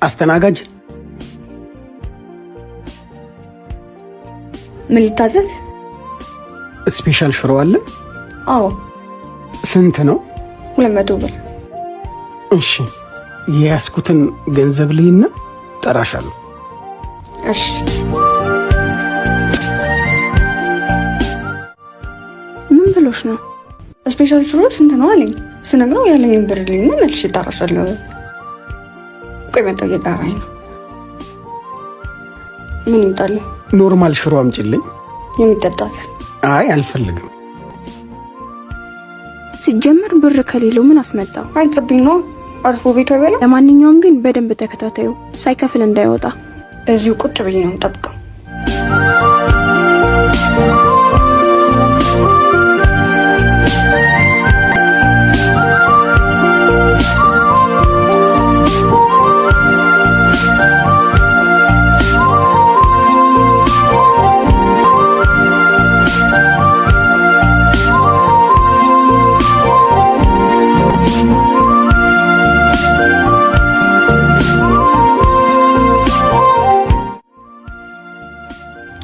አስተናጋጅ ምን ልታዘዝ? ስፔሻል ሽሮ አለ? አዎ። ስንት ነው? 200 ብር። እሺ የያዝኩትን ገንዘብ ልይና ጠራሻለሁ። እሺ። ምን ብሎሽ ነው? ስፔሻል ሽሮ ስንት ነው አለኝ። ስነግረው ያለኝን ብር ልይና መልሼ እጠራሻለሁ። ቆይ መጣ እየጠራኝ ነው። ምን ይምጣል? ኖርማል ሽሮ አምጪልኝ። የሚጠጣት? አይ አልፈልግም። ሲጀመር ብር ከሌለው ምን አስመጣው? አይጥብኝ ነው አርፎ ቤቱ አይበላ። ለማንኛውም ግን በደንብ ተከታታዩ፣ ሳይከፍል እንዳይወጣ። እዚሁ ቁጭ ብዬ ነው የምጠብቀው።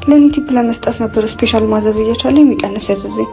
ለኔ ቲፕ ለመስጠት ነበር ስፔሻል ማዘዝ እየቻለ የሚቀንስ ያዘዘኝ።